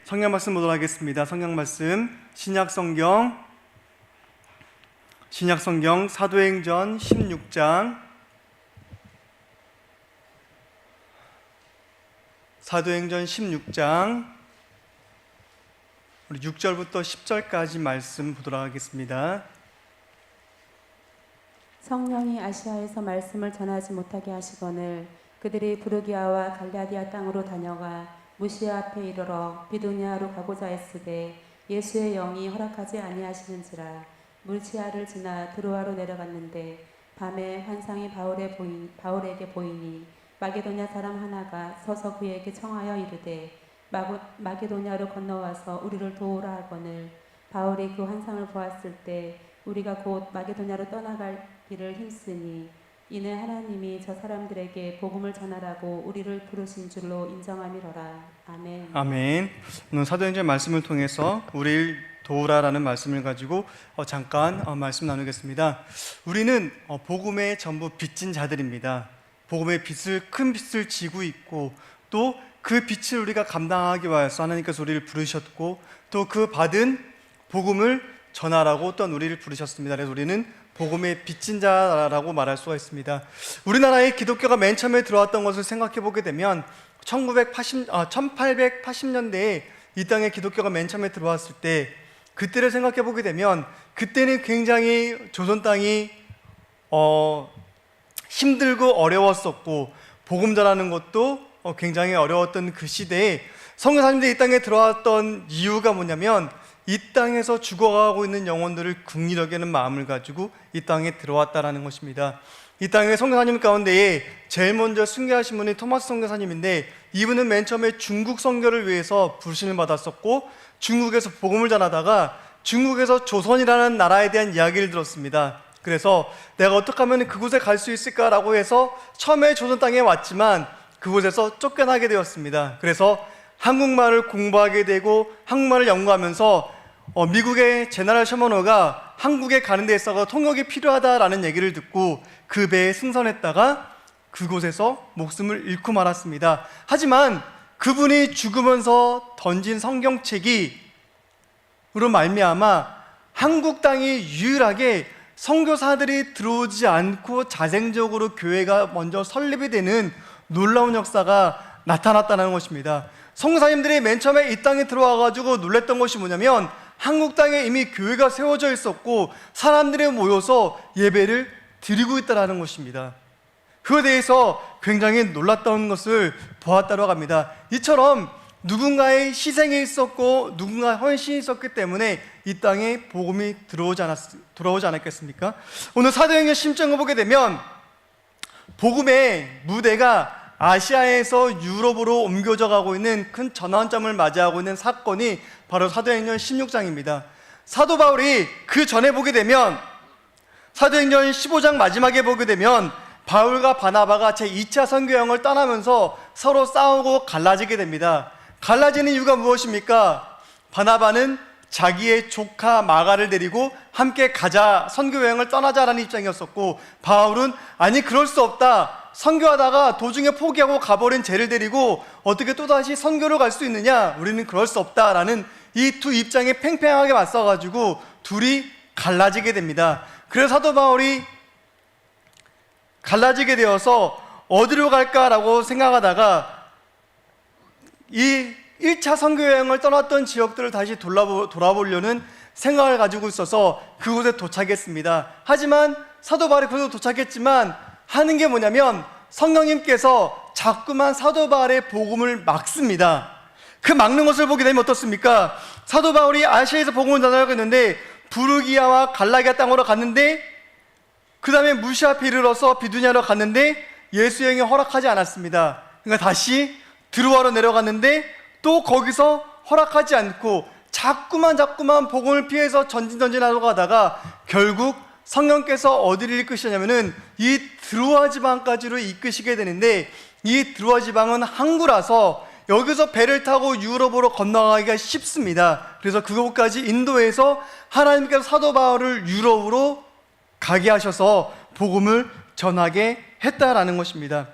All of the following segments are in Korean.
성경 말씀 보도록 하겠습니다. 성경 말씀 신약성경 사도행전 16장 우리 6절부터 10절까지 말씀 보도록 하겠습니다. 성령이 아시아에서 말씀을 전하지 못하게 하시거늘 그들이 부르기아와 갈라디아 땅으로 다녀가 무시아 앞에 이르러 비두니아로 가고자 했으되 예수의 영이 허락하지 아니하시는지라. 물치아를 지나 드로아로 내려갔는데 밤에 환상이 바울에게 보이니 마게도냐 사람 하나가 서서 그에게 청하여 이르되 마게도냐로 건너와서 우리를 도우라 하거늘 바울이 그 환상을 보았을 때 우리가 곧 마게도냐로 떠나갈 길을 힘쓰니 이는 하나님이 저 사람들에게 복음을 전하라고 우리를 부르신 줄로 인정함이로라. 아멘. 아멘. 오늘 사도행전 말씀을 통해서 우리를 도우라라는 말씀을 가지고 잠깐 말씀 나누겠습니다. 우리는 복음의 전부 빚진 자들입니다. 복음의 큰 빚을 지고 있고 또 그 빚을 우리가 감당하기 위해서 하나님께서 우리를 부르셨고 또 그 받은 복음을 전하라고 또한 우리를 부르셨습니다. 그래서 우리는 복음의 빚진 자라고 말할 수가 있습니다. 우리나라에 기독교가 맨 처음에 들어왔던 것을 생각해 보게 되면 1880년대에 이 땅에 기독교가 맨 처음에 들어왔을 때 그때를 생각해 보게 되면 그때는 굉장히 조선 땅이 힘들고 어려웠었고 복음 전하는 것도 굉장히 어려웠던 그 시대에 선교사님들이 이 땅에 들어왔던 이유가 뭐냐면 이 땅에서 죽어가고 있는 영혼들을 긍휼히 여기는 마음을 가지고 이 땅에 들어왔다라는 것입니다. 이 땅에 선교사님 가운데에 제일 먼저 순교하신 분이 토마스 선교사님인데 이분은 맨 처음에 중국 선교를 위해서 부르심을 받았었고 중국에서 복음을 전하다가 중국에서 조선이라는 나라에 대한 이야기를 들었습니다. 그래서 내가 어떻게 하면 그곳에 갈 수 있을까라고 해서 처음에 조선 땅에 왔지만 그곳에서 쫓겨나게 되었습니다. 그래서 한국말을 공부하게 되고 한국말을 연구하면서 미국의 제너럴 셔먼호가 한국에 가는 데 있어서 통역이 필요하다라는 얘기를 듣고 그 배에 승선했다가 그곳에서 목숨을 잃고 말았습니다. 하지만 그분이 죽으면서 던진 성경책이 으로 말미암아 한국 땅이 유일하게 선교사들이 들어오지 않고 자생적으로 교회가 먼저 설립이 되는 놀라운 역사가 나타났다는 것입니다. 선교사님들이 맨 처음에 이 땅에 들어와가지고 놀랬던 것이 뭐냐면 한국 땅에 이미 교회가 세워져 있었고 사람들이 모여서 예배를 드리고 있다는 것입니다. 그에 대해서 굉장히 놀랐던 것을 보았다고 합니다. 이처럼 누군가의 희생이 있었고 누군가의 헌신이 있었기 때문에 이 땅에 복음이 들어오지 않았겠습니까? 오늘 사도행전 16장을 보게 되면 복음의 무대가 아시아에서 유럽으로 옮겨져 가고 있는 큰 전환점을 맞이하고 있는 사건이 바로 사도행전 16장입니다. 사도 바울이 그 전에 보게 되면 사도행전 15장 마지막에 보게 되면 바울과 바나바가 제2차 선교 여행을 떠나면서 서로 싸우고 갈라지게 됩니다. 갈라지는 이유가 무엇입니까? 바나바는 자기의 조카 마가를 데리고 함께 가자, 선교 여행을 떠나자라는 입장이었었고 바울은 아니 그럴 수 없다, 선교하다가 도중에 포기하고 가버린 쟤를 데리고 어떻게 또다시 선교를 갈 수 있느냐, 우리는 그럴 수 없다라는 이 두 입장에 팽팽하게 맞서가지고 둘이 갈라지게 됩니다. 그래서 사도 바울이 갈라지게 되어서 어디로 갈까라고 생각하다가 이 1차 선교여행을 떠났던 지역들을 다시 돌아보려는 생각을 가지고 있어서 그곳에 도착했습니다. 하지만 사도 바울이 그곳에 도착했지만 하는 게 뭐냐면 성령님께서 자꾸만 사도 바울의 복음을 막습니다. 그 막는 것을 보게 되면 어떻습니까? 사도 바울이 아시아에서 복음을 전하려고 했는데 부르기아와 갈라디아 땅으로 갔는데 그 다음에 무시아 앞에 이르러서 비두냐로 갔는데 예수 여행이 허락하지 않았습니다. 그러니까 다시 드로아로 내려갔는데 또 거기서 허락하지 않고 자꾸만 복음을 피해서 전진하고 가다가 결국 성령께서 어디를 이끄시냐면은 이 드로아 지방까지로 이끄시게 되는데 이 드로아 지방은 항구라서 여기서 배를 타고 유럽으로 건너가기가 쉽습니다. 그래서 그곳까지 인도해서 하나님께서 사도 바울을 유럽으로 가게 하셔서 복음을 전하게 했다라는 것입니다.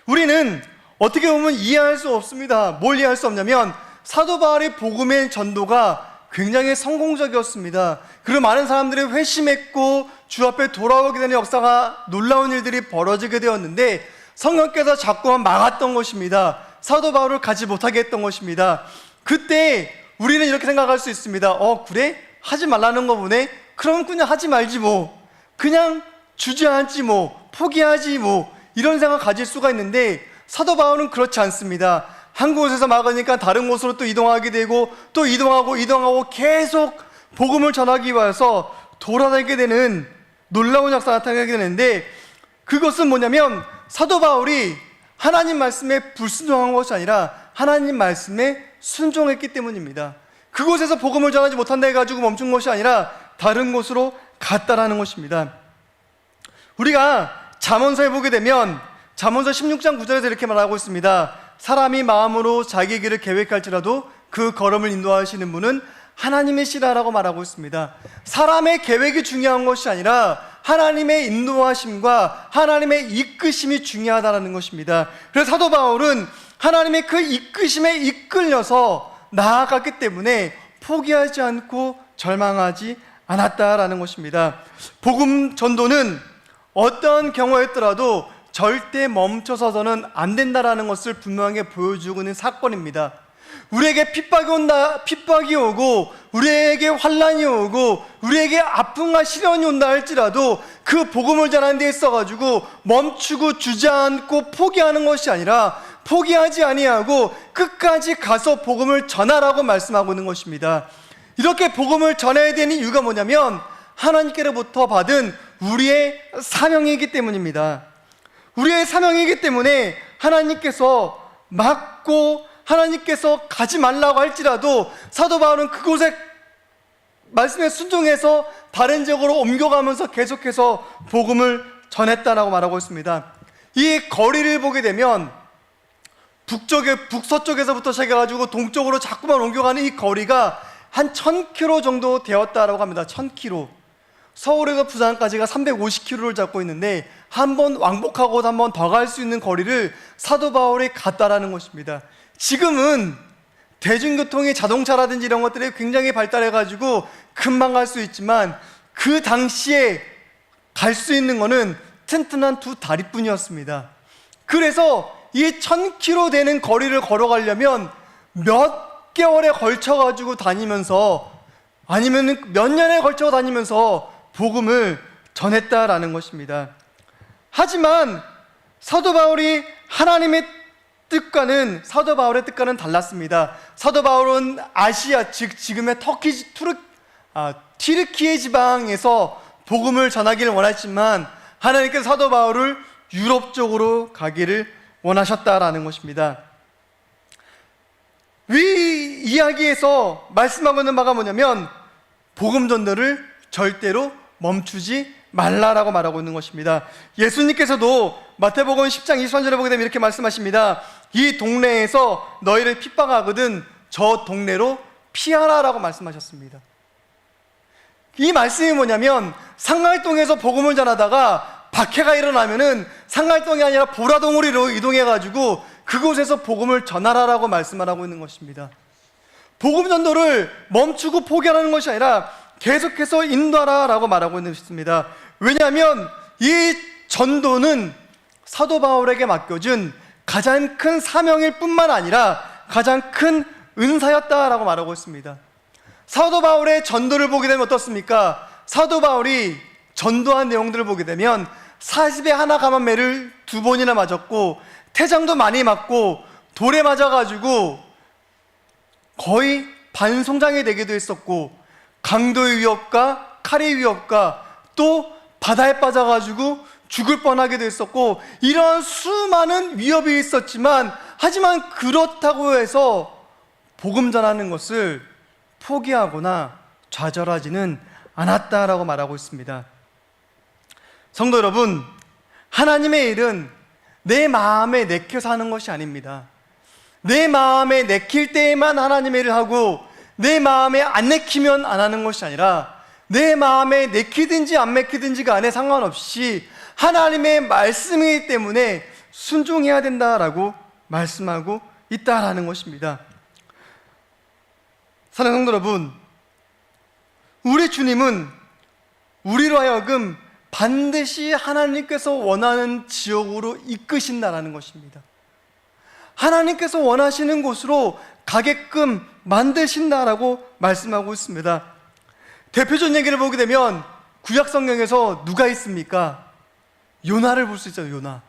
우리는 어떻게 보면 이해할 수 없습니다. 뭘 이해할 수 없냐면 사도 바울의 복음의 전도가 굉장히 성공적이었습니다. 그리고 많은 사람들이 회심했고 주 앞에 돌아오게 되는 역사가, 놀라운 일들이 벌어지게 되었는데 성령께서 자꾸만 막았던 것입니다. 사도 바울을 가지 못하게 했던 것입니다. 그때 우리는 이렇게 생각할 수 있습니다. 그래? 하지 말라는 거 보네? 그럼 그냥 하지 말지 뭐. 그냥 주저앉지 뭐. 포기하지 뭐. 이런 생각 가질 수가 있는데 사도 바울은 그렇지 않습니다. 한 곳에서 막으니까 다른 곳으로 또 이동하게 되고 또 이동하고 계속 복음을 전하기 위해서 돌아다니게 되는 놀라운 역사가 나타나게 되는데, 그것은 뭐냐면 사도 바울이 하나님 말씀에 불순종한 것이 아니라 하나님 말씀에 순종했기 때문입니다. 그곳에서 복음을 전하지 못한다 해가지고 멈춘 것이 아니라 다른 곳으로 갔다라는 것입니다. 우리가 잠언서에 보게 되면 잠언서 16장 9절에서 이렇게 말하고 있습니다. 사람이 마음으로 자기 길을 계획할지라도 그 걸음을 인도하시는 분은 하나님이시라라고 말하고 있습니다. 사람의 계획이 중요한 것이 아니라 하나님의 인도하심과 하나님의 이끄심이 중요하다는 것입니다. 그래서 사도 바울은 하나님의 그 이끄심에 이끌려서 나아갔기 때문에 포기하지 않고 절망하지 않았다라는 것입니다. 복음 전도는 어떤 경우였더라도 절대 멈춰서서는 안 된다라는 것을 분명하게 보여주고 있는 사건입니다. 우리에게 핍박이 오고 우리에게 환난이 오고 우리에게 아픔과 시련이 온다 할지라도 그 복음을 전하는 데 있어가지고 멈추고 주저앉고 포기하는 것이 아니라 포기하지 아니하고 끝까지 가서 복음을 전하라고 말씀하고 있는 것입니다. 이렇게 복음을 전해야 되는 이유가 뭐냐면 하나님께로부터 받은 우리의 사명이기 때문입니다. 우리의 사명이기 때문에 하나님께서 막고 하나님께서 가지 말라고 할지라도 사도 바울은 그곳에 말씀에 순종해서 다른 지역으로 옮겨가면서 계속해서 복음을 전했다라고 말하고 있습니다. 이 거리를 보게 되면 북서쪽에서부터 시작해가지고 동쪽으로 자꾸만 옮겨가는 이 거리가 한 1000km 정도 되었다라고 합니다. 1000km. 서울에서 부산까지가 350km를 잡고 있는데 한 번 왕복하고 한 번 더 갈 수 있는 거리를 사도 바울이 갔다라는 것입니다. 지금은 대중교통이 자동차라든지 이런 것들이 굉장히 발달해가지고 금방 갈 수 있지만 그 당시에 갈 수 있는 거는 튼튼한 2다리뿐이었습니다. 그래서 이 1000km 되는 거리를 걸어가려면 몇 개월에 걸쳐가지고 다니면서 아니면 몇 년에 걸쳐 다니면서 복음을 전했다라는 것입니다. 하지만 사도 바울의 뜻과는 달랐습니다. 사도 바울은 아시아, 즉 지금의 튀르키예 지방에서 복음을 전하기를 원했지만 하나님께서 사도 바울을 유럽 쪽으로 가기를 원하셨다라는 것입니다. 위 이야기에서 말씀하고 있는 바가 뭐냐면 복음 전도를 절대로 멈추지 말라라고 말하고 있는 것입니다. 예수님께서도 마태복음 10장 23절에 보게 되면 이렇게 말씀하십니다. 이 동네에서 너희를 핍박하거든 저 동네로 피하라라고 말씀하셨습니다. 이 말씀이 뭐냐면 상갈동에서 복음을 전하다가 박해가 일어나면은 상갈동이 아니라 보라동으로 이동해가지고 그곳에서 복음을 전하라라고 말씀을 하고 있는 것입니다. 복음 전도를 멈추고 포기하는 것이 아니라 계속해서 인도하라라고 말하고 있는 것입니다. 왜냐하면 이 전도는 사도 바울에게 맡겨진 가장 큰 사명일 뿐만 아니라 가장 큰 은사였다라고 말하고 있습니다. 사도 바울의 전도를 보게 되면 어떻습니까? 사도 바울이 전도한 내용들을 보게 되면 40에 하나 감한 매를 2번이나 맞았고 태장도 많이 맞고 돌에 맞아가지고 거의 반송장이 되기도 했었고 강도의 위협과 칼의 위협과 또 바다에 빠져가지고 죽을 뻔하기도 했었고 이러한 수많은 위협이 있었지만 하지만 그렇다고 해서 복음 전하는 것을 포기하거나 좌절하지는 않았다라고 말하고 있습니다. 성도 여러분, 하나님의 일은 내 마음에 내켜서 하는 것이 아닙니다. 내 마음에 내킬 때에만 하나님의 일을 하고 내 마음에 안 내키면 안 하는 것이 아니라 내 마음에 내키든지 안 내키든지 간에 상관없이 하나님의 말씀이기 때문에 순종해야 된다라고 말씀하고 있다라는 것입니다. 사랑하는 성도 여러분, 우리 주님은 우리로 하여금 반드시 하나님께서 원하는 지역으로 이끄신다라는 것입니다. 하나님께서 원하시는 곳으로 가게끔 만드신다라고 말씀하고 있습니다. 대표적인 얘기를 보게 되면 구약 성경에서 누가 있습니까? 요나를 볼 수 있어요. 요나.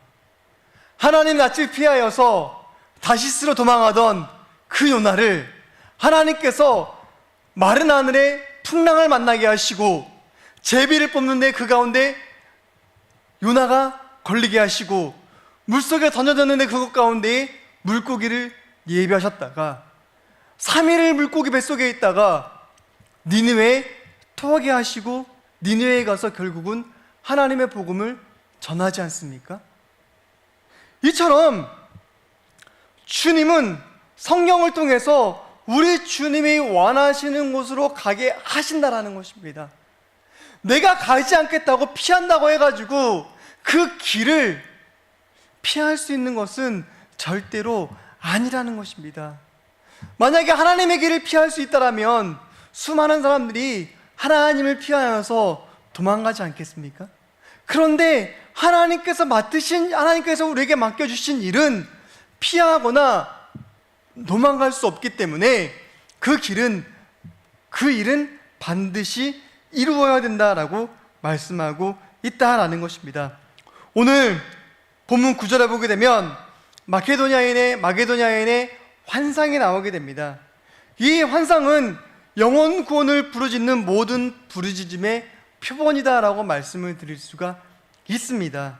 하나님 낯을 피하여서 다시스로 도망하던 그 요나를 하나님께서 마른 하늘에 풍랑을 만나게 하시고 제비를 뽑는데 그 가운데 요나가 걸리게 하시고 물속에 던져졌는데 그것 가운데에 물고기를 예비하셨다가 3일을 물고기 뱃속에 있다가 니느웨에 토하게 하시고 니느웨에 가서 결국은 하나님의 복음을 전하지 않습니까? 이처럼 주님은 성령을 통해서 우리 주님이 원하시는 곳으로 가게 하신다라는 것입니다. 내가 가지 않겠다고 피한다고 해가지고 그 길을 피할 수 있는 것은 절대로 아니라는 것입니다. 만약에 하나님의 길을 피할 수 있다면 수많은 사람들이 하나님을 피하여서 도망가지 않겠습니까? 그런데 하나님께서 우리에게 맡겨주신 일은 피하거나 도망갈 수 없기 때문에 그 일은 반드시 이루어야 된다라고 말씀하고 있다라는 것입니다. 오늘 본문 9절에 보게 되면 마게도냐인의 환상이 나오게 됩니다. 이 환상은 영혼 구원을 부르짖는 모든 부르짖음의 표본이다라고 말씀을 드릴 수가 있습니다.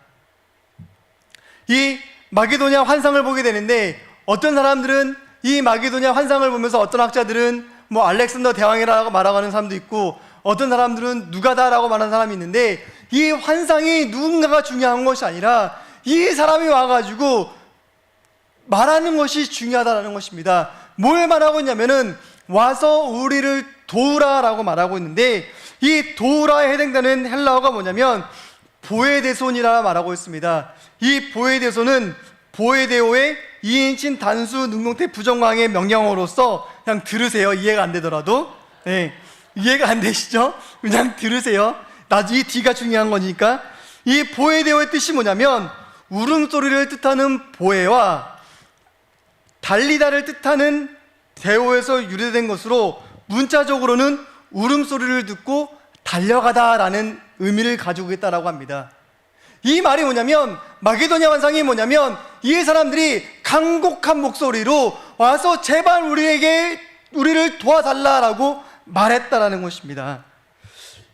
이 마게도냐 환상을 보게 되는데 어떤 사람들은 이 마게도냐 환상을 보면서 어떤 학자들은 알렉산더 대왕이라고 말하는 사람도 있고 어떤 사람들은 누가다라고 말하는 사람이 있는데 이 환상이 누군가가 중요한 것이 아니라 이 사람이 와가지고 말하는 것이 중요하다는 것입니다. 뭘 말하고 있냐면은 와서 우리를 도우라라고 말하고 있는데 이 도우라에 해당되는 헬라어가 뭐냐면 보에데손이라 말하고 있습니다. 이 보에데손은 보에데오의 2인칭 단수 능동태 부정광의 명령어로서 그냥 들으세요. 이해가 안 되더라도 이해가 안 되시죠? 그냥 들으세요. 나중에 이 D가 중요한 거니까. 이 보에데오의 뜻이 뭐냐면 울음소리를 뜻하는 보에와 달리다를 뜻하는 데오에서 유래된 것으로 문자적으로는 울음소리를 듣고 달려가다라는 의미를 가지고 있다라고 합니다. 이 말이 뭐냐면 마게도냐 환상이 뭐냐면 이 사람들이 간곡한 목소리로 와서 제발 우리를 도와달라라고 말했다라는 것입니다.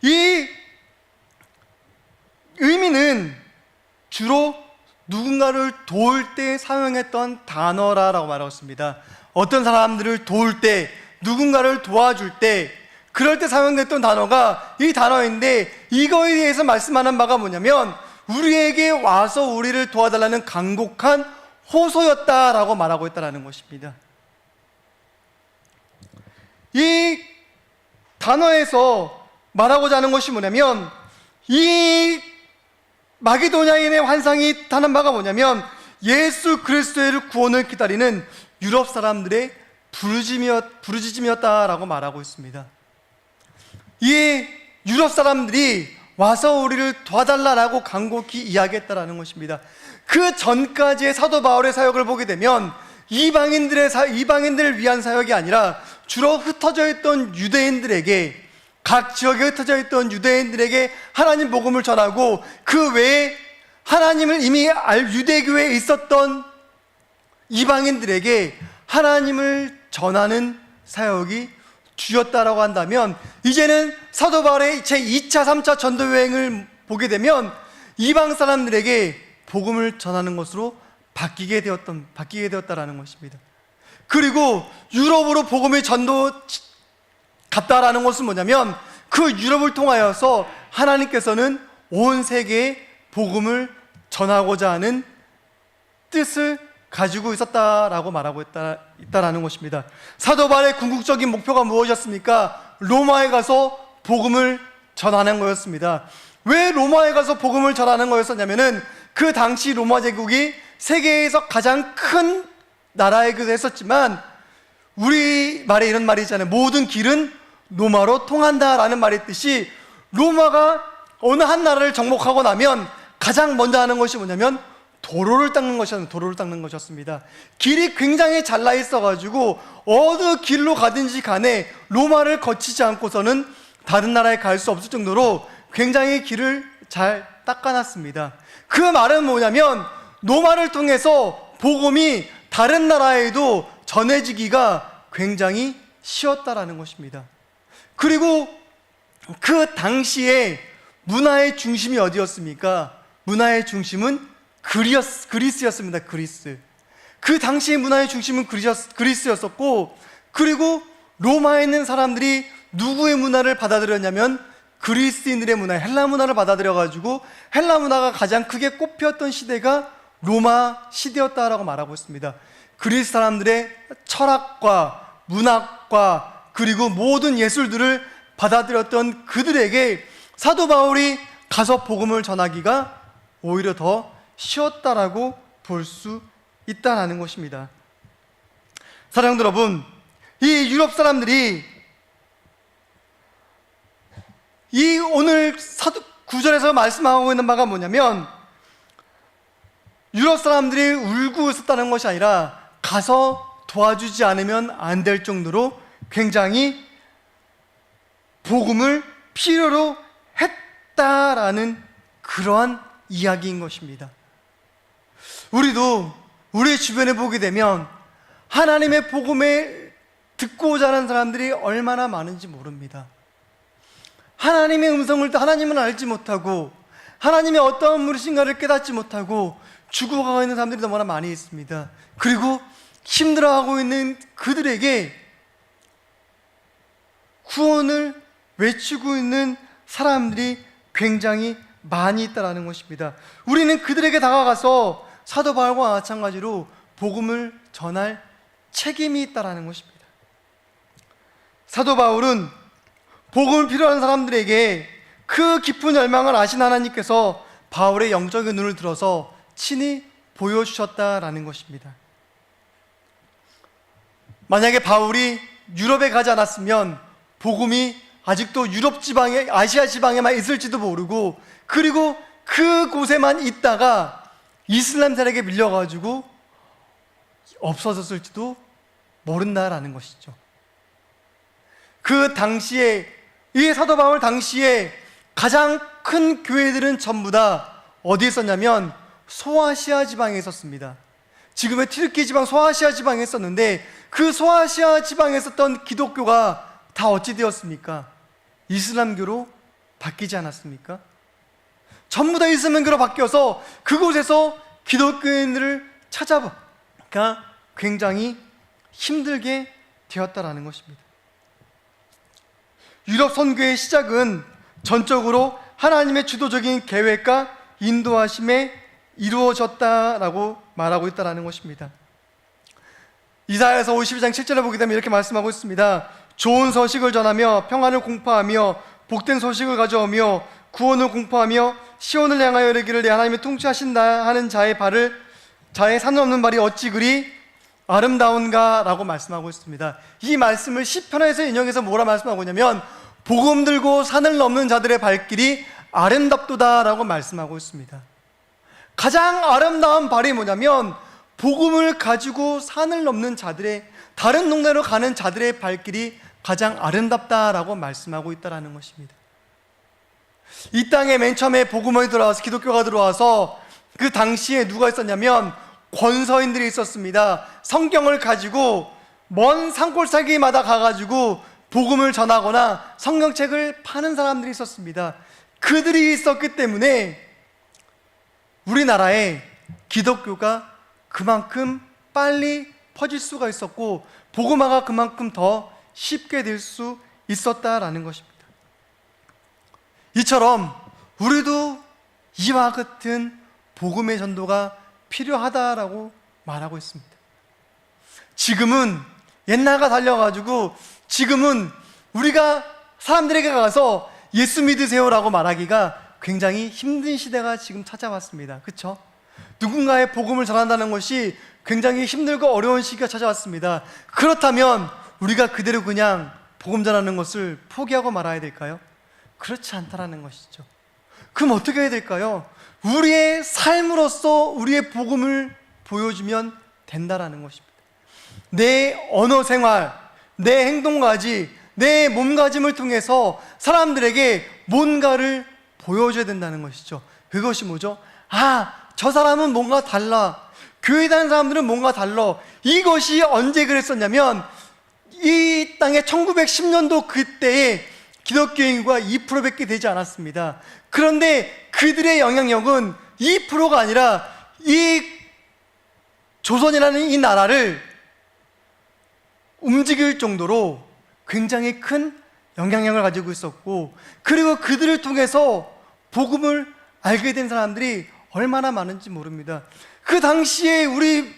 이 의미는 주로 누군가를 도울 때 사용했던 단어라고 말하고 있습니다. 어떤 사람들을 도울 때, 누군가를 도와줄 때, 그럴 때 사용됐던 단어가 이 단어인데 이거에 대해서 말씀하는 바가 뭐냐면 우리에게 와서 우리를 도와달라는 간곡한 호소였다라고 말하고 있다는 것입니다. 이 단어에서 말하고자 하는 것이 뭐냐면 이 마게도냐인의 환상이 하는 바가 뭐냐면 예수 그리스도의 구원을 기다리는 유럽 사람들의 부르짖음이었다라고 말하고 있습니다. 이 유럽 사람들이 와서 우리를 도와달라라고 간곡히 이야기했다라는 것입니다. 그 전까지의 사도 바울의 사역을 보게 되면 이방인들을 위한 사역이 아니라 주로 흩어져 있던 유대인들에게, 각 지역에 흩어져 있던 유대인들에게 하나님 복음을 전하고 그 외에 하나님을 이미 유대교에 있었던 이방인들에게 하나님을 전하는 사역이 주였다라고 한다면 이제는 사도 바울의 제2차, 3차 전도 여행을 보게 되면 이방 사람들에게 복음을 전하는 것으로 바뀌게 되었다라는 것입니다. 그리고 유럽으로 복음의 전도 갔다라는 것은 뭐냐면 그 유럽을 통하여서 하나님께서는 온 세계에 복음을 전하고자 하는 뜻을 가지고 있었다라고 말하고 있다라는 것입니다. 사도 바울의 궁극적인 목표가 무엇이었습니까? 로마에 가서 복음을 전하는 거였습니다. 왜 로마에 가서 복음을 전하는 거였었냐면은 그 당시 로마 제국이 세계에서 가장 큰 나라이기도 했었지만 우리 말에 이런 말이 있잖아요. 모든 길은 로마로 통한다라는 말이 있듯이 로마가 어느 한 나라를 정복하고 나면 가장 먼저 하는 것이 뭐냐면 도로를 닦는 것이었습니다. 길이 굉장히 잘나 있어가지고 어느 길로 가든지 간에 로마를 거치지 않고서는 다른 나라에 갈 수 없을 정도로 굉장히 길을 잘 닦아놨습니다. 그 말은 뭐냐면 로마를 통해서 복음이 다른 나라에도 전해지기가 굉장히 쉬웠다라는 것입니다. 그리고 그 당시에 문화의 중심이 어디였습니까? 문화의 중심은 그리스였습니다. 그리스. 그 당시의 문화의 중심은 그리스였었고, 그리고 로마에 있는 사람들이 누구의 문화를 받아들였냐면 그리스인들의 문화, 헬라 문화를 받아들여가지고 헬라 문화가 가장 크게 꽃피었던 시대가 로마 시대였다라고 말하고 있습니다. 그리스 사람들의 철학과 문학과 그리고 모든 예술들을 받아들였던 그들에게 사도 바울이 가서 복음을 전하기가 오히려 더 쉬웠다라고 볼 수 있다는 것입니다. 사랑하는 여러분, 이 유럽 사람들이 이 오늘 사도 9절에서 말씀하고 있는 바가 뭐냐면 유럽 사람들이 울고 있었다는 것이 아니라 가서 도와주지 않으면 안 될 정도로 굉장히 복음을 필요로 했다라는 그러한 이야기인 것입니다. 우리도 우리 주변에 보게 되면 하나님의 복음을 듣고자 하는 사람들이 얼마나 많은지 모릅니다. 하나님의 음성을 하나님은 알지 못하고 하나님의 어떠한 분이신가를 깨닫지 못하고 죽어가고 있는 사람들이 너무나 많이 있습니다. 그리고 힘들어하고 있는 그들에게 구원을 외치고 있는 사람들이 굉장히 많이 있다는 것입니다. 우리는 그들에게 다가가서 사도 바울과 마찬가지로 복음을 전할 책임이 있다는 것입니다. 사도 바울은 복음을 필요한 사람들에게 그 깊은 열망을 아신 하나님께서 바울의 영적인 눈을 들어서 친히 보여주셨다라는 것입니다. 만약에 바울이 유럽에 가지 않았으면 복음이 아직도 유럽 지방에, 아시아 지방에만 있을지도 모르고, 그리고 그곳에만 있다가 이슬람 세력에 밀려가지고 없어졌을지도 모른다라는 것이죠. 그 당시에, 이 사도 바울 당시에 가장 큰 교회들은 전부 다 어디에 있었냐면 소아시아 지방에 있었습니다. 지금의 튀르키 지방, 소아시아 지방에 있었는데 그 소아시아 지방에 있었던 기독교가 다 어찌 되었습니까? 이슬람교로 바뀌지 않았습니까? 전부 다 이슬람교로 바뀌어서 그곳에서 기독교인들을 찾아보기가 굉장히 힘들게 되었다라는 것입니다. 유럽 선교의 시작은 전적으로 하나님의 주도적인 계획과 인도하심에 이루어졌다라고 말하고 있다는 것입니다. 이사야서 52장 7절에 보게 되면 이렇게 말씀하고 있습니다. 좋은 소식을 전하며 평안을 공포하며 복된 소식을 가져오며 구원을 공포하며 시온을 향하여 이르기를 내 하나님이 통치하신다 하는 자의 산은 없는 발이 어찌 그리 아름다운가 라고 말씀하고 있습니다. 이 말씀을 시편에서 인용해서 뭐라 말씀하고 있냐면 복음 들고 산을 넘는 자들의 발길이 아름답도다 라고 말씀하고 있습니다. 가장 아름다운 발이 뭐냐면 복음을 가지고 산을 넘는 자들의, 다른 동네로 가는 자들의 발길이 가장 아름답다라고 말씀하고 있다는 것입니다. 이 땅에 맨 처음에 복음이 들어와서, 기독교가 들어와서 그 당시에 누가 있었냐면 권서인들이 있었습니다. 성경을 가지고 먼 산골짜기마다 가가지고 복음을 전하거나 성경책을 파는 사람들이 있었습니다. 그들이 있었기 때문에 우리나라에 기독교가 그만큼 빨리 퍼질 수가 있었고 복음화가 그만큼 더 쉽게 될 수 있었다라는 것입니다. 이처럼 우리도 이와 같은 복음의 전도가 필요하다라고 말하고 있습니다. 지금은 옛날과 달려가지고 지금은 우리가 사람들에게 가서 예수 믿으세요라고 말하기가 굉장히 힘든 시대가 지금 찾아왔습니다. 그렇죠? 누군가의 복음을 전한다는 것이 굉장히 힘들고 어려운 시기가 찾아왔습니다. 그렇다면 우리가 그대로 그냥 복음 전하는 것을 포기하고 말아야 될까요? 그렇지 않다라는 것이죠. 그럼 어떻게 해야 될까요? 우리의 삶으로서 우리의 복음을 보여주면 된다라는 것입니다. 내 언어 생활, 내 행동가지, 내 몸가짐을 통해서 사람들에게 뭔가를 보여줘야 된다는 것이죠. 그것이 뭐죠? 저 사람은 뭔가 달라. 교회 다니는 사람들은 뭔가 달라. 이것이 언제 그랬었냐면 이 땅에 1910년도 그때에 기독교 인구가 2%밖에 되지 않았습니다. 그런데 그들의 영향력은 2%가 아니라 이 조선이라는 이 나라를 움직일 정도로 굉장히 큰 영향력을 가지고 있었고, 그리고 그들을 통해서 복음을 알게 된 사람들이 얼마나 많은지 모릅니다. 그 당시에 우리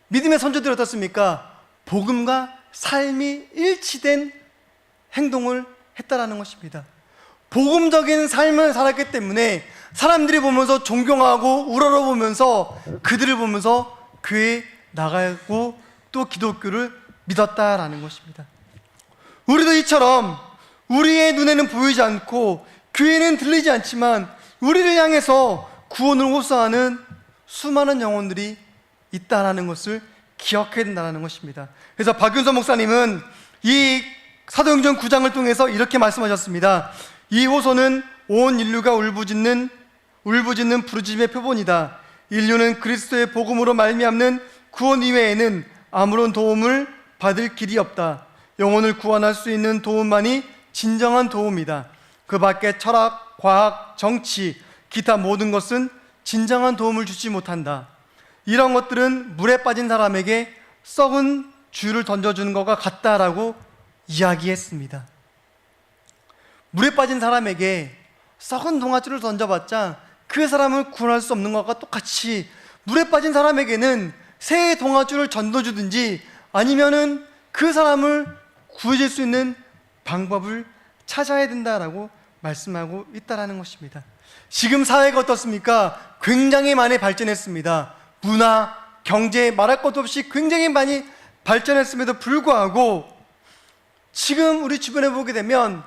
믿음의 선조들이 어떻습니까? 복음과 삶이 일치된 행동을 했다라는 것입니다. 복음적인 삶을 살았기 때문에 사람들이 보면서 존경하고 우러러보면서 그들을 보면서 교회에 나가고 또 기독교를 믿었다라는 것입니다. 우리도 이처럼 우리의 눈에는 보이지 않고 귀에는 들리지 않지만 우리를 향해서 구원을 호소하는 수많은 영혼들이 있다라는 것을 기억해야 된다는 것입니다. 그래서 박윤서 목사님은 이 사도행전 9장을 통해서 이렇게 말씀하셨습니다. 이 호소는 온 인류가 울부짖는 부르짖음의 표본이다. 인류는 그리스도의 복음으로 말미암는 구원 이외에는 아무런 도움을 받을 길이 없다. 영혼을 구원할 수 있는 도움만이 진정한 도움이다. 그 밖에 철학, 과학, 정치, 기타 모든 것은 진정한 도움을 주지 못한다. 이런 것들은 물에 빠진 사람에게 썩은 쥐를 던져주는 것과 같다라고 이야기했습니다. 물에 빠진 사람에게 썩은 동아줄을 던져봤자 그 사람을 구원할 수 없는 것과 똑같이 물에 빠진 사람에게는 새 동아줄을 던져주든지 아니면은 그 사람을 구해줄 수 있는 방법을 찾아야 된다라고 말씀하고 있다라는 것입니다. 지금 사회가 어떻습니까? 굉장히 많이 발전했습니다. 문화, 경제 말할 것도 없이 굉장히 많이 발전했음에도 불구하고 지금 우리 주변에 보게 되면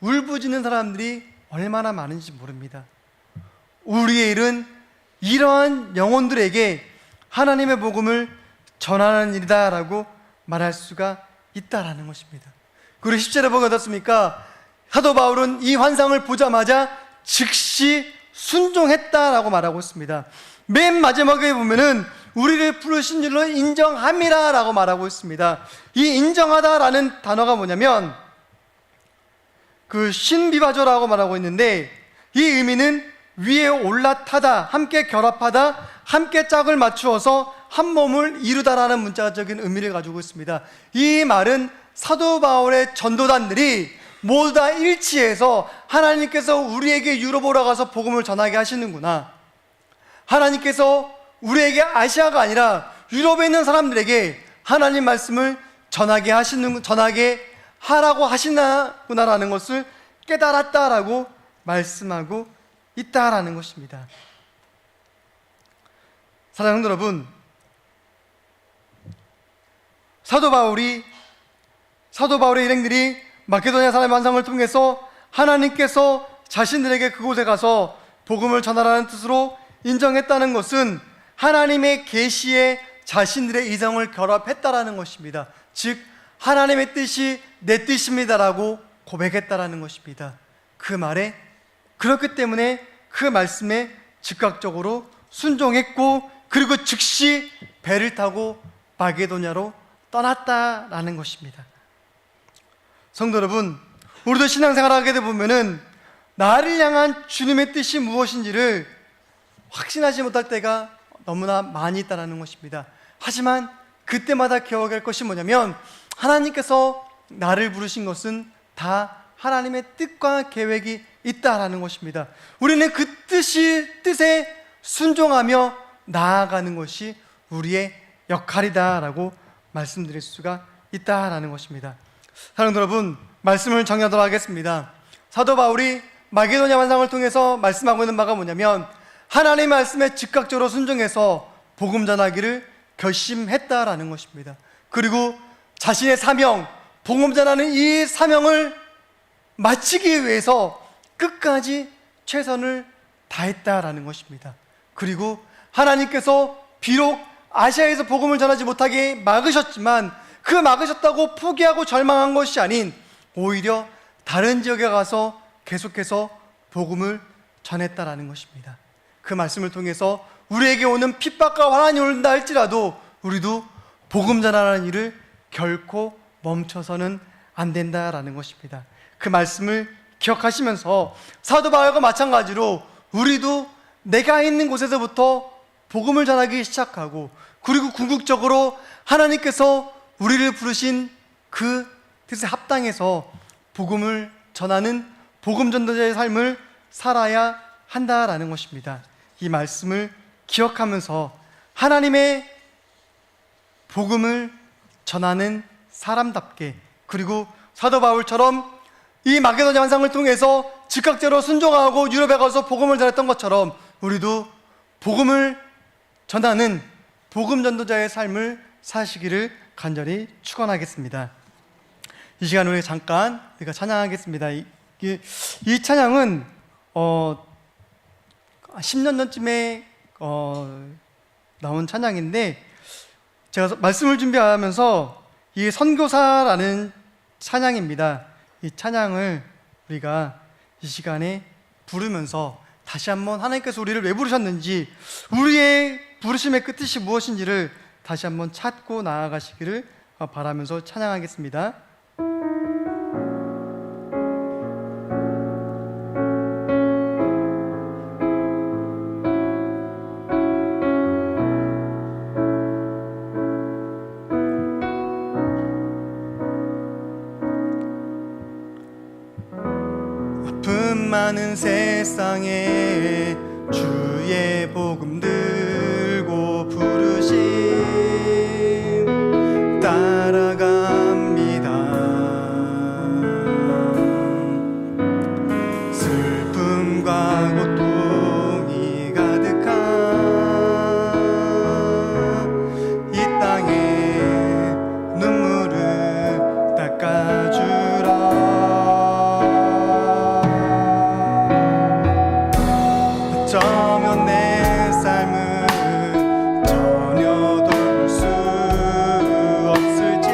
울부짖는 사람들이 얼마나 많은지 모릅니다. 우리의 일은 이러한 영혼들에게 하나님의 복음을 전하는 일이다라고 말할 수가 있다라는 것입니다. 그리고 10절에 보면 어떻습니까? 사도 바울은 이 환상을 보자마자 즉시 순종했다라고 말하고 있습니다. 맨 마지막에 보면은 우리를 부르신 줄로 인정함이라 라고 말하고 있습니다. 이 인정하다라는 단어가 뭐냐면 그 신비바조라고 말하고 있는데 이 의미는 위에 올라타다, 함께 결합하다, 함께 짝을 맞추어서 한 몸을 이루다라는 문자적인 의미를 가지고 있습니다. 이 말은 사도 바울의 전도단들이 모두 다 일치해서 하나님께서 우리에게 유럽으로 가서 복음을 전하게 하시는구나, 하나님께서 우리에게 아시아가 아니라 유럽에 있는 사람들에게 하나님 말씀을 전하게 하라고 하시나구나라는 것을 깨달았다라고 말씀하고 있다라는 것입니다. 사랑하는 여러분, 사도 바울의 일행들이 마케도니아 사람의 환상을 통해서 하나님께서 자신들에게 그곳에 가서 복음을 전하라는 뜻으로 인정했다는 것은 하나님의 계시에 자신들의 이성을 결합했다라는 것입니다. 즉 하나님의 뜻이 내 뜻입니다라고 고백했다라는 것입니다. 그 말에, 그렇기 때문에 그 말씀에 즉각적으로 순종했고 그리고 즉시 배를 타고 마게도냐로 떠났다라는 것입니다. 성도 여러분, 우리도 신앙생활을 하게 보면은 나를 향한 주님의 뜻이 무엇인지를 확신하지 못할 때가 너무나 많이 있다는 것입니다. 하지만 그때마다 기억할 것이 뭐냐면 하나님께서 나를 부르신 것은 다 하나님의 뜻과 계획이 있다라는 것입니다. 우리는 그 뜻에 순종하며 나아가는 것이 우리의 역할이다라고 말씀드릴 수가 있다라는 것입니다. 사랑하는 여러분, 말씀을 정리하도록 하겠습니다. 사도 바울이 마게도냐 환상을 통해서 말씀하고 있는 바가 뭐냐면 하나님의 말씀에 즉각적으로 순종해서 복음 전하기를 결심했다라는 것입니다. 그리고 자신의 사명, 복음 전하는 이 사명을 마치기 위해서 끝까지 최선을 다했다라는 것입니다. 그리고 하나님께서 비록 아시아에서 복음을 전하지 못하게 막으셨지만 그 막으셨다고 포기하고 절망한 것이 아닌 오히려 다른 지역에 가서 계속해서 복음을 전했다라는 것입니다. 그 말씀을 통해서 우리에게 오는 핍박과 환난이 온다 할지라도 우리도 복음 전하는 일을 결코 멈춰서는 안 된다라는 것입니다. 그 말씀을 기억하시면서 사도 바울과 마찬가지로 우리도 내가 있는 곳에서부터 복음을 전하기 시작하고, 그리고 궁극적으로 하나님께서 우리를 부르신 그 뜻에 합당해서 복음을 전하는 복음 전도자의 삶을 살아야 한다라는 것입니다. 이 말씀을 기억하면서 하나님의 복음을 전하는 사람답게, 그리고 사도 바울처럼 이 마게도냐 환상을 통해서 즉각적으로 순종하고 유럽에 가서 복음을 전했던 것처럼 우리도 복음을 전하는 복음 전도자의 삶을 사시기를 간절히 축원하겠습니다. 이 시간 우리 잠깐 우리가 찬양하겠습니다. 이 찬양은 10년 전쯤에 나온 찬양인데, 제가 말씀을 준비하면서 이 선교사라는 찬양입니다. 이 찬양을 우리가 이 시간에 부르면서 다시 한번 하나님께서 우리를 왜 부르셨는지, 우리의 부르심의 끝이 무엇인지를 다시 한번 찾고 나아가시기를 바라면서 찬양하겠습니다. 많은 세상에 주의 복음 들고 부르심 따라갑니다. 슬픔과 고통이 가득한 이 땅에 눈물을 닦아주라. 어쩌면 내 삶은 전혀 돌볼 수 없을지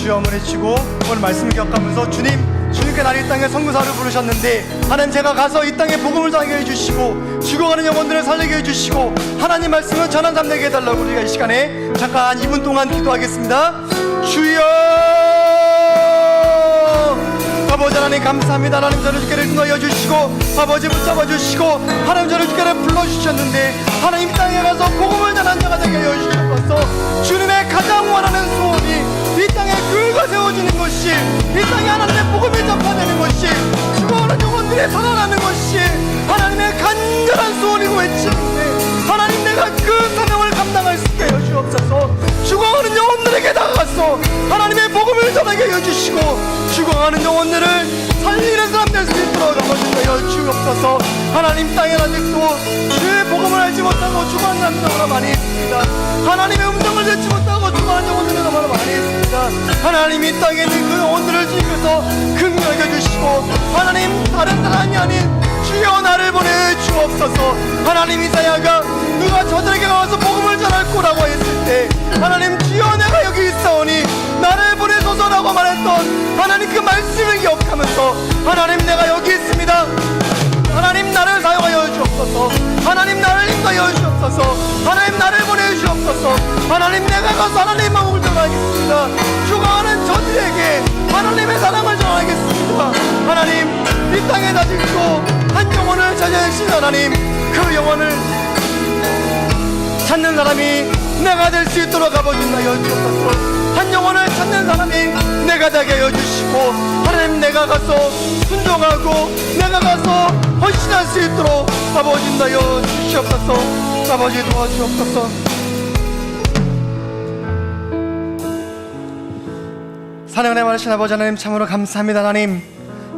주여을 외치고 오늘 말씀을 기억하면서 주님께 나를 이 땅에 선교사로 부르셨는데 하나님 제가 가서 이 땅에 복음을 전하게 해주시고 죽어가는 영혼들을 살리게 해주시고 하나님 말씀을 전한 삶 되게 해달라고 우리가 이 시간에 잠깐 2분 동안 기도하겠습니다. 주여 아버지 하나님 감사합니다. 하나님 저를 주께를 인도하여 주시고 아버지 붙잡아 주시고 하나님 저를 주께를 불러주셨는데 하나님 땅에 가서 복음을 전하는 자가 되게 하여 주셔서 주님의 가장 원하는 소원이 이 땅에 교회가 세워지는 것이 이 땅에 하나님의 복음이 전파되는 것이 죽어가는 영혼들이 살아나는 것이 하나님의 간절한 소원이고 외치는데 하나님 내가 그 사명을 감당할 수 있게 하여 주옵소서. 죽어가는 영혼들에게 다가가서 하나님의 복음을 전하게 하여 주시고 죽어가는 영혼들을 살리는 사람 될 수 있도록 하여 주옵소서. 하나님 땅에 아직도 주의 복음을 알지 못하고 죽어가는 사람들이 너무나 많이 있습니다. 하나님의 음성을 듣지 못하고 죽어가는 영혼들이 너무나 많이 있습니다. 하나님 이 땅에 있는 그 영혼들을 주께서 긍휼하게 주시고 하나님 다른 사람이 아닌 주여 나를 보내주옵소서. 하나님 이사야가 누가 저들에게 가서 복음을 전할 거라고 했을 때 하나님 주여 내가 여기 있사오니 나를 보내소서라고 말했던 하나님 그 말씀을 기억하면서 하나님 내가 여기 있습니다. 하나님 나를 사용하여 주옵소서. 하나님 나를 인도하여 주옵소서. 하나님 나를 보내주옵소서. 하나님 내가 가서 하나님의 마음을 전하겠습니다. 죽어가는 저들에게 하나님의 사랑을 전하겠습니다. 하나님 이 땅에 아직도 한 영혼을 찾아내신 하나님 그 영혼을 찾는 사람이 내가 될 수 있도록 아버지 하여 주옵소서. 한 영혼을 찾는 사람이 내가 되게 하여 주시고 하나님 내가 가서 순종하고 내가 가서 헌신할 수 있도록 아버지 하여 주시옵소서. 아버지 도와주옵소서. 사랑의 많으신 아버지 하나님 참으로 감사합니다.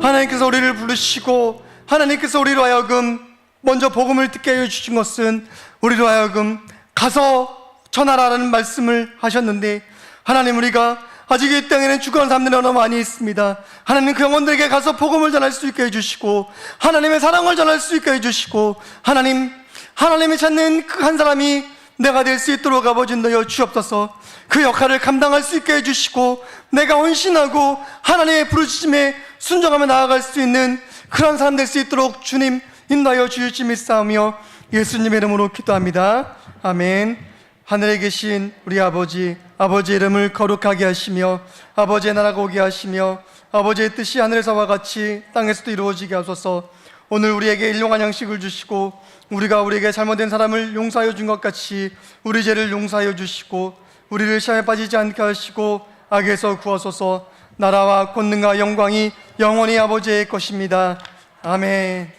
하나님께서 우리를 부르시고 하나님께서 우리로 하여금 먼저 복음을 듣게 하여 주신 것은 우리로 하여금 가서 전하라는 말씀을 하셨는데 하나님 우리가 아직 이 땅에는 죽어가는 사람들이 너무 많이 있습니다. 하나님 그 영혼들에게 가서 복음을 전할 수 있게 해주시고 하나님의 사랑을 전할 수 있게 해주시고 하나님이 찾는 그 한 사람이 내가 될 수 있도록 아버지 인도하여 주옵소서. 그 역할을 감당할 수 있게 해주시고 내가 헌신하고 하나님의 부르심에 순종하며 나아갈 수 있는 그런 사람 될 수 있도록 주님 인도하여 주시기 믿사오며 예수님의 이름으로 기도합니다. 아멘. 하늘에 계신 우리 아버지의 이름을 거룩하게 하시며 아버지의 나라가 오게 하시며 아버지의 뜻이 하늘에서와 같이 땅에서도 이루어지게 하소서. 오늘 우리에게 일용할 양식을 주시고 우리가 우리에게 잘못된 사람을 용서하여 준 것 같이 우리 죄를 용서하여 주시고 우리를 시험에 빠지지 않게 하시고 악에서 구하소서. 나라와 권능과 영광이 영원히 아버지의 것입니다. 아멘.